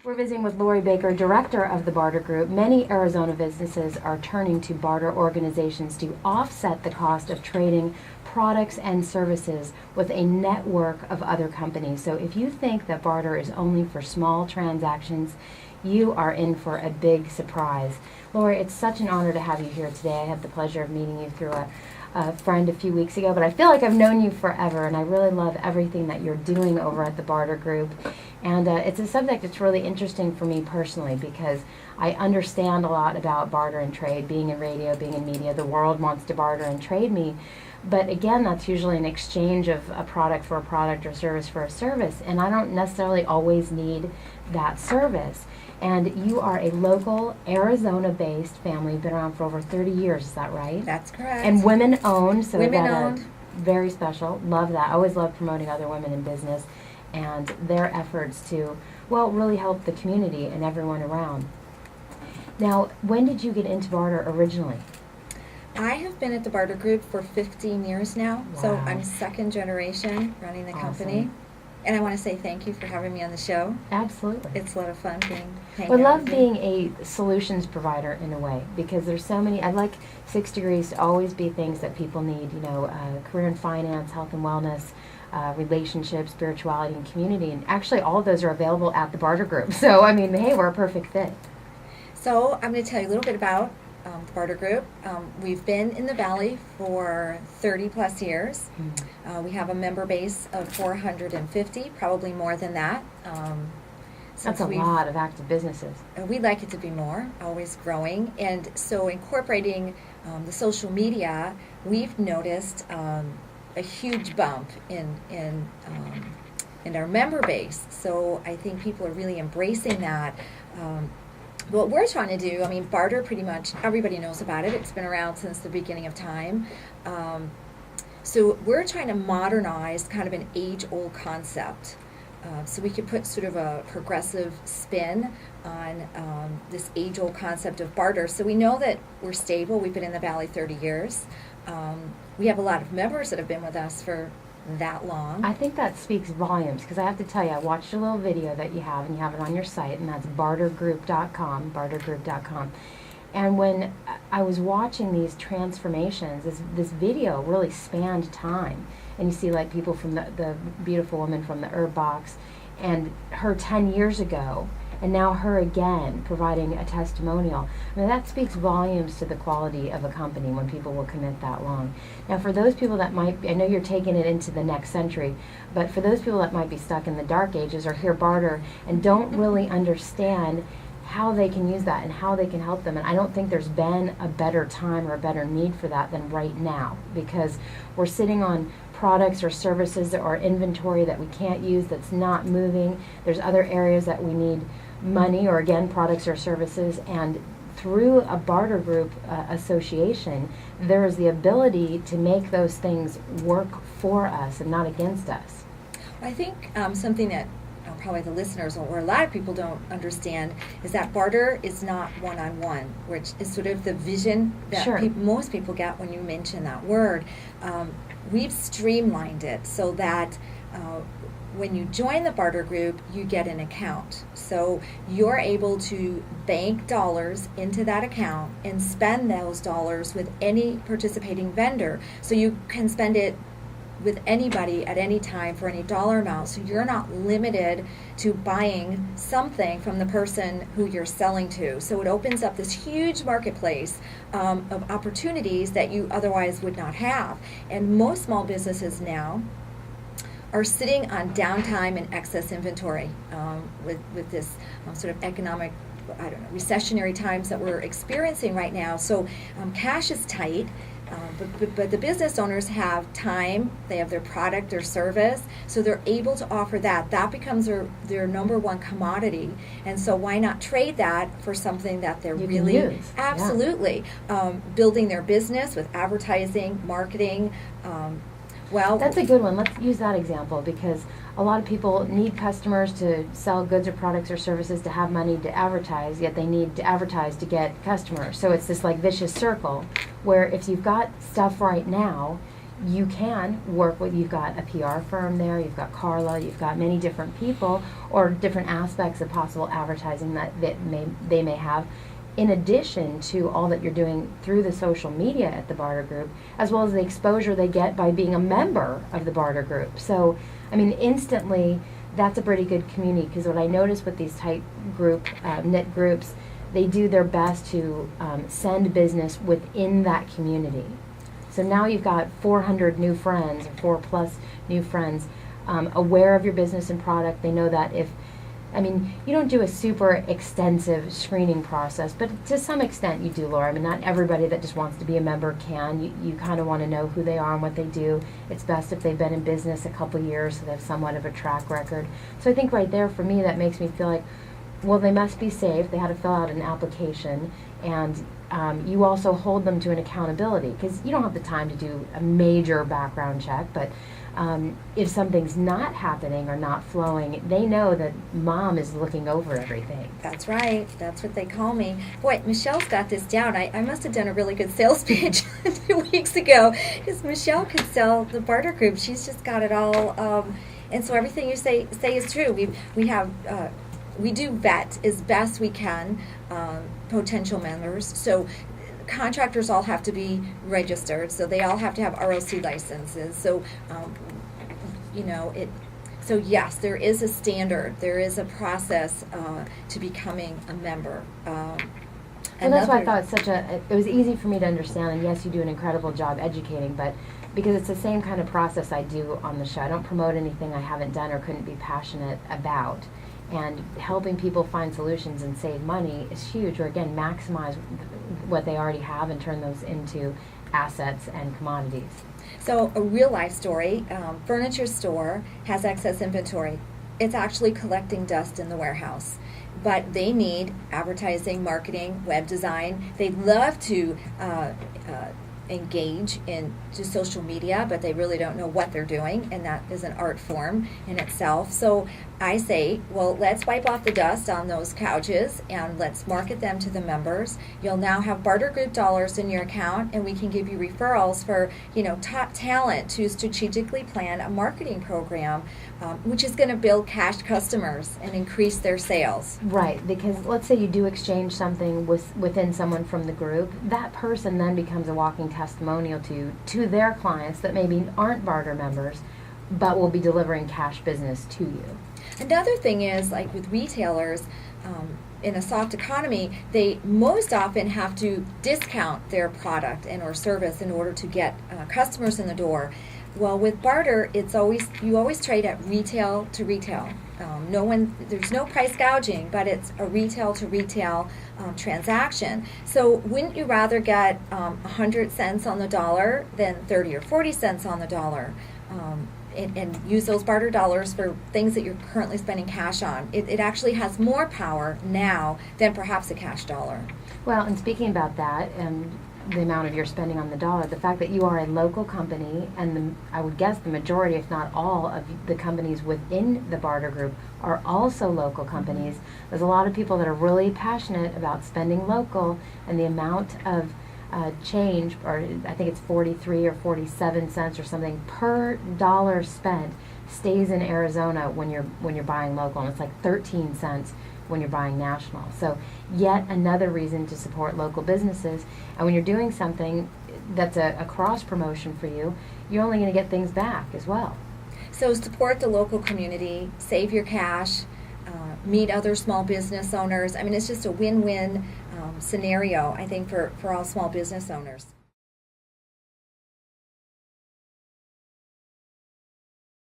We're visiting with Lori Baker, director of the Barter Group. Many Arizona businesses are turning to barter organizations to offset the cost of trading products and services with a network of other companies. So if you think that barter is only for small transactions, you are in for a big surprise. Lori, it's such an honor to have you here today. I had the pleasure of meeting you through a friend a few weeks ago, but I feel like I've known you forever, and I really love everything that you're doing over at the Barter Group. And it's a subject that's really interesting for me personally because I understand a lot about barter and trade, being in radio, being in media. The world wants to barter and trade me. But again, that's usually an exchange of a product for a product or service for a service, and I don't necessarily always need that service. And you are a local, Arizona-based family. You've been around for over 30 years, is that right? That's correct. And women-owned, so women-owned. Very special. Love that. I always love promoting other women in business and their efforts to, well, really help the community and everyone around. Now, when did you get into barter originally? I have been at the Barter Group for 15 years now, Wow. so I'm second generation running the company. And I want to say thank you for having me on the show. Absolutely. It's a lot of fun hanging I out love with you. being a solutions provider in a way because there's so many. I'd like 6 Degrees to always be things that people need, career and finance, health and wellness, relationships, spirituality, and community. And actually, all of those are available at the Barter Group. So, I mean, hey, we're a perfect fit. So I'm going to tell you a little bit about the Barter Group. We've been in the Valley for 30 plus years. We have a member base of 450, probably more than that. That's a lot of active businesses. We'd like it to be more, always growing. And so incorporating the social media, we've noticed a huge bump in our member base. So I think people are really embracing that. What we're trying to do, I mean, barter pretty much everybody knows about it. It's been around since the beginning of time. So we're trying to modernize kind of an age-old concept. So we could put sort of a progressive spin on this age-old concept of barter. So we know that we're stable. We've been in the Valley 30 years. We have a lot of members that have been with us for that long. I think that speaks volumes because I have to tell you, I watched a little video that you have, and you have it on your site, and that's bartergroup.com, bartergroup.com. And when I was watching these transformations, this video really spanned time. And you see like people from the beautiful woman from the herb box, and her 10 years ago, and now her again providing a testimonial. I mean, that speaks volumes to the quality of a company when people will commit that long. Now, for those people that might, I know you're taking it into the next century, but for those people that might be stuck in the dark ages or hear barter and don't really understand how they can use that and how they can help them, and I don't think there's been a better time or a better need for that than right now, because we're sitting on products or services or inventory that we can't use, that's not moving. There's other areas that we need money, or again, products or services, and through a Barter Group association, there is the ability to make those things work for us and not against us. I think something that probably the listeners or a lot of people don't understand is that barter is not one-on-one, which is sort of the vision that Sure. Most people get when you mention that word. We've streamlined it so that when you join the Barter Group, you get an account. So you're able to bank dollars into that account and spend those dollars with any participating vendor. So you can spend it with anybody at any time for any dollar amount. So you're not limited to buying something from the person who you're selling to. So it opens up this huge marketplace of opportunities that you otherwise would not have. And most small businesses now are sitting on downtime and excess inventory with this sort of economic, recessionary times that we're experiencing right now. So cash is tight, but the business owners have time, they have their product or service, so they're able to offer that. That becomes their number one commodity. And so why not trade that for something that they're really use. Absolutely building their business with advertising, marketing. Well, that's a good one. Let's use that example, because a lot of people need customers to sell goods or products or services to have money to advertise, yet they need to advertise to get customers. So it's this like vicious circle where if you've got stuff right now, you can work with, you've got a PR firm there, you've got Carla, you've got many different people or different aspects of possible advertising that they may have, in addition to all that you're doing through the social media at the Barter Group, as well as the exposure they get by being a member of the Barter Group. So, I mean, instantly, that's a pretty good community, because what I notice with these tight group, knit groups, they do their best to send business within that community. So now you've got 400 new friends, or 4+ new friends, aware of your business and product. They know that you don't do a super extensive screening process, but to some extent you do, Laura. I mean, not everybody that just wants to be a member can. You kind of want to know who they are and what they do. It's best if they've been in business a couple years, so they have somewhat of a track record. So I think right there, for me, that makes me feel like, well, they must be safe. They had to fill out an application, and you also hold them to an accountability, because you don't have the time to do a major background check, but if something's not happening or not flowing, they know that mom is looking over everything. That's right. That's what they call me. Boy, Michelle's got this down. I must have done a really good sales pitch 2 weeks ago, because Michelle could sell the Barter Group. She's just got it all. And so everything you say is true. We do vet as best we can potential members. So contractors all have to be registered, so they all have to have ROC licenses. So, So yes, there is a standard. There is a process to becoming a member. And that's why I thought it was easy for me to understand. And yes, you do an incredible job educating, but because it's the same kind of process I do on the show. I don't promote anything I haven't done or couldn't be passionate about. And helping people find solutions and save money is huge, or again, maximize what they already have and turn those into assets and commodities. So a real life story, furniture store has excess inventory. It's actually collecting dust in the warehouse. But they need advertising, marketing, web design. They'd love to engage into social media, but they really don't know what they're doing, and that is an art form in itself. So I say, well, let's wipe off the dust on those couches and let's market them to the members. You'll now have Barter Group dollars in your account, and we can give you referrals for top talent to strategically plan a marketing program, which is going to build cash customers and increase their sales. Right, because let's say you do exchange something within someone from the group, that person then becomes a walking testimonial to their clients that maybe aren't Barter members, but will be delivering cash business to you. Another thing is, like with retailers, in a soft economy, they most often have to discount their product and or service in order to get customers in the door. Well, with barter, you always trade at retail to retail. There's no price gouging, but it's a retail to retail transaction. So wouldn't you rather get 100 cents on the dollar than 30 or 40 cents on the dollar? And use those barter dollars for things that you're currently spending cash on. It actually has more power now than perhaps a cash dollar. Well, and speaking about that and the amount of your spending on the dollar, the fact that you are a local company, and I would guess the majority, if not all, of the companies within the Barter Group are also local companies. There's a lot of people that are really passionate about spending local, and the amount of change, or I think it's 43 or 47 cents or something per dollar spent, stays in Arizona when you're buying local, and it's like 13 cents when you're buying national. So yet another reason to support local businesses. And when you're doing something that's a cross promotion for you, you're only going to get things back as well. So support the local community, save your cash, meet other small business owners. I mean, it's just a win-win scenario, I think, for all small business owners.